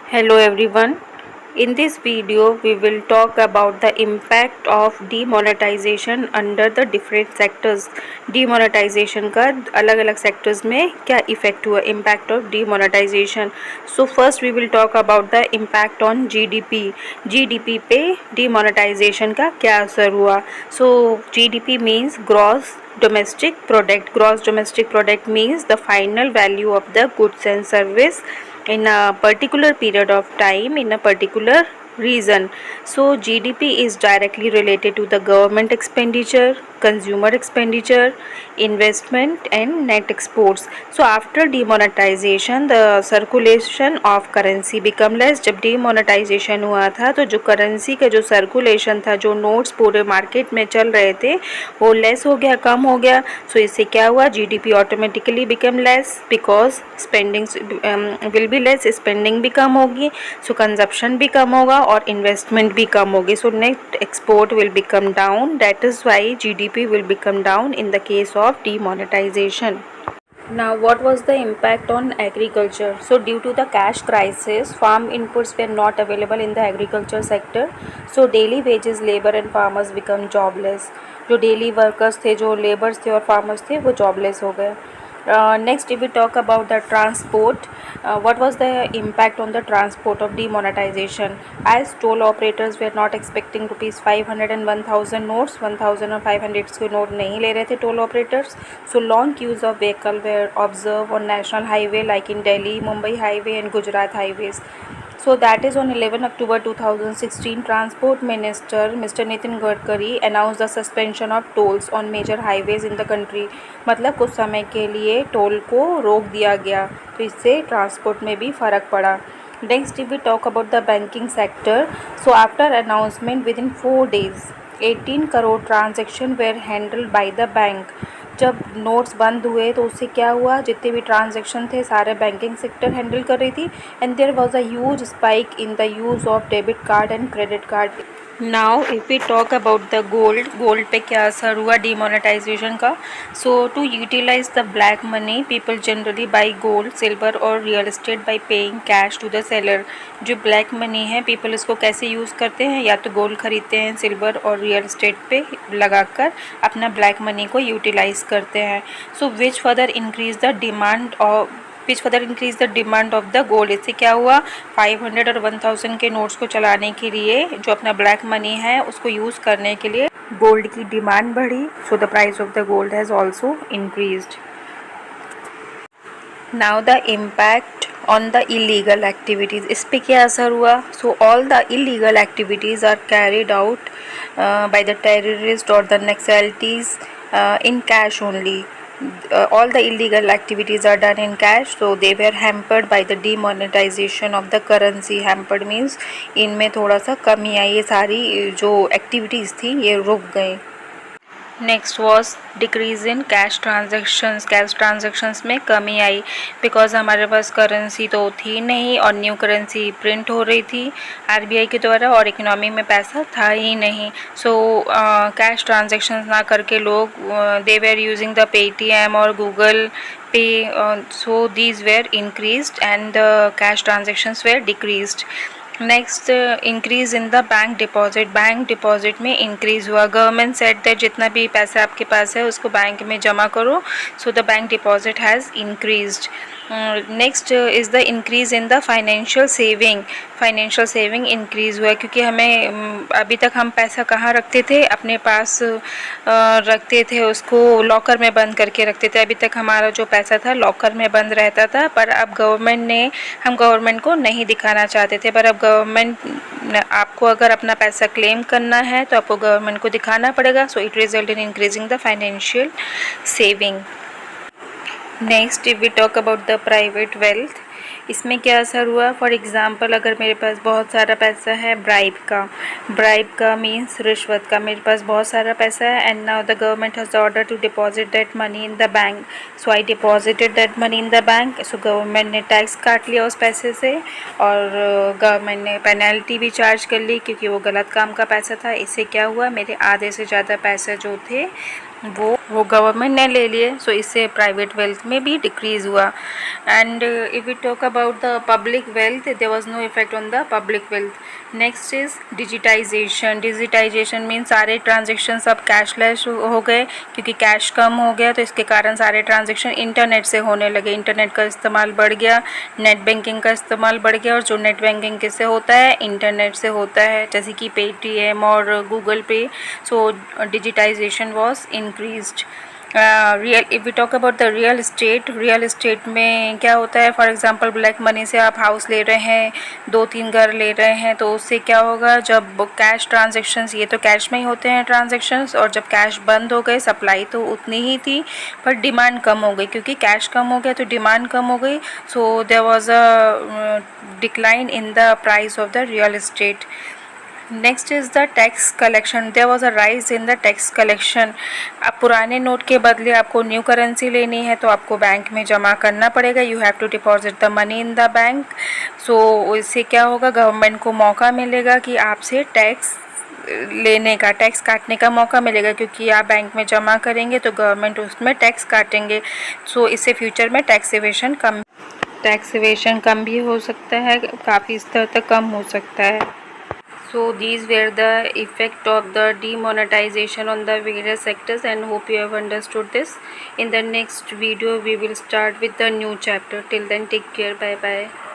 Hello everyone. In this video we will talk about the impact of demonetization under the different sectors. Demonetization का अलग अलग sectors में क्या effect हुआ, impact of demonetization. So first we will talk about the impact on GDP. GDP पे demonetization का क्या असर हुआ. So GDP means gross domestic product. Gross domestic product means the final value of the goods and service in a particular period of time in a particular region. So GDP is directly related to the government expenditure, consumer expenditure, investment and net exports. So after demonetization the circulation of currency become less. जब demonetization हुआ था तो जो currency का जो circulation था, जो notes पूरे market में चल रहे थे वो less हो गया, कम हो गया. So इससे क्या हुआ, GDP automatically become less because spending will be less, spending भी कम होगी, so consumption भी कम होगा और investment भी कम होगी. So net export will become down. That is why GDP will become down in the case of demonetization. Now what was the impact on agriculture? So due to the cash crisis, farm inputs were not available in the agriculture sector. So daily wages labor and farmers become jobless. जो daily workers थे, जो laborers थे और farmers थे वो jobless हो गए. Next if we talk about the transport, what was the impact on the transport of demonetization? As toll operators were not expecting rupees 500 and 1000 notes, 1000 और 500 के नोट नहीं ले रहे थे toll operators. So long queues of vehicle were observed on national highway like in Delhi, Mumbai highway and Gujarat highways. So that is on 11 October 2016, Transport Minister Mr. Nitin Gadkari announced the suspension of tolls on major highways in the country. मतलब कुछ समय के लिए toll को रोक दिया गया, तो इससे ट्रांसपोर्ट में भी फ़र्क पड़ा. Next if we talk about the banking sector, so after announcement within 4 days 18 crore transaction were handled by the bank. जब नोट्स बंद हुए तो उससे क्या हुआ, जितने भी ट्रांजैक्शन थे सारे बैंकिंग सेक्टर हैंडल कर रही थी. And there was a huge spike in the use of debit card and credit card. Now if we talk about the gold पे क्या असर हुआ डिमोनेटाइजेशन का. So to utilize the black money people generally buy gold, silver और real estate by paying cash to the seller. जो black money है people इसको कैसे यूज़ करते हैं, या तो गोल्ड खरीदते हैं, सिल्वर और रियल एस्टेट पे लगाकर अपना ब्लैक मनी को यूटिलाइज करते हैं. So which further increase the demand of the gold. इससे क्या हुआ, 500 और 1000 के नोट्स को चलाने के लिए जो अपना ब्लैक मनी है उसको यूज़ करने के लिए गोल्ड की डिमांड बढ़ी. So the price of the gold has also increased. Now the impact on the illegal activities. इस पर क्या असर हुआ. So all the illegal activities are carried out by the terrorist और the Naxalites in cash only. All the illegal activities are done in cash, so they were hampered by the demonetization of the currency. Hampered means इनमें थोड़ा सा कमी आई, ये सारी जो activities थी ये रुक गई. Next was decrease in cash transactions. Cash transactions में कमी आई बिकॉज हमारे पास करेंसी तो थी नहीं और न्यू करेंसी प्रिंट हो रही थी आरबीआई के द्वारा और इकोनॉमी में पैसा था ही नहीं. सो कैश ट्रांजेक्शन्स ना करके लोग they were using the Paytm और Google Pay. So these were increased and the cash transactions were decreased. Next increase in the bank deposit. Bank deposit में इंक्रीज़ हुआ. गवर्नमेंट सेट दैट जितना भी पैसा आपके पास है उसको बैंक में जमा करो. So the bank deposit has increased. Next is the increase in the financial saving. Financial saving increase हुआ क्योंकि हमें अभी तक हम पैसा कहाँ रखते थे, अपने पास रखते थे, उसको लॉकर में बंद करके रखते थे. अभी तक हमारा जो पैसा था लॉकर में बंद रहता था, पर अब हम गवर्नमेंट को नहीं दिखाना चाहते थे. पर अब गवर्नमेंट आपको अगर अपना पैसा क्लेम करना है तो आपको गवर्नमेंट को दिखाना पड़ेगा. So it result in increasing the financial saving. Next if we talk about the private wealth. इसमें क्या असर हुआ. फॉर एग्ज़ाम्पल अगर मेरे पास बहुत सारा पैसा है ब्राइब का मीन्स रिश्वत का. मेरे पास बहुत सारा पैसा है and now the government has order to deposit that money in the bank. So I deposited that money in the bank. So government ने टैक्स काट लिया उस पैसे से और गवर्नमेंट ने पेनल्टी भी चार्ज कर ली क्योंकि वो गलत काम का पैसा था. इससे क्या हुआ, मेरे आधे से ज़्यादा पैसे जो थे वो गवर्नमेंट ने ले लिए, सो इससे प्राइवेट वेल्थ में भी डिक्रीज़ हुआ। And if we talk about the public wealth, there was no effect on the public wealth. Next is digitization. Digitization mean सारे ट्रांजेक्शन अब कैशलेस हो गए, क्योंकि कैश कम हो गया तो इसके कारण सारे ट्रांजेक्शन इंटरनेट से होने लगे। इंटरनेट का इस्तेमाल बढ़ गया, नेट बैंकिंग का इस्तेमाल बढ़ गया, और जो नेट बैंकिंग किससे होता है, इंटरनेट से होता है, जैसे कि पेटीएम और Google Pay. So digitization was increased. Real if we talk about the real estate में क्या होता है, फॉर एग्जांपल ब्लैक मनी से आप हाउस ले रहे हैं, 2-3 घर ले रहे हैं, तो उससे क्या होगा, जब कैश ट्रांजेक्शन्स, ये तो कैश में ही होते हैं ट्रांजेक्शन्स, और जब कैश बंद हो गए, सप्लाई तो उतनी ही थी पर डिमांड कम हो गई, क्योंकि कैश कम हो गया तो डिमांड कम हो गई। So there was a decline in the price of the real estate. Next is the tax collection. There was a rise in the tax collection. अब पुराने नोट के बदले आपको न्यू करेंसी लेनी है तो आपको बैंक में जमा करना पड़ेगा, you have to deposit the money in the bank. So इससे क्या होगा, गवर्नमेंट को मौका मिलेगा कि आपसे टैक्स लेने का, टैक्स काटने का मौका मिलेगा, क्योंकि आप बैंक में जमा करेंगे तो गवर्नमेंट उसमें टैक्स काटेंगे। सो इससे फ्यूचर में टैक्स इवेशन कम भी हो सकता है, काफ़ी स्तर तक कम हो सकता है। So these were the effect of the demonetization on the various sectors, and hope you have understood this. In the next video we will start with the new chapter. Till then, take care. Bye bye.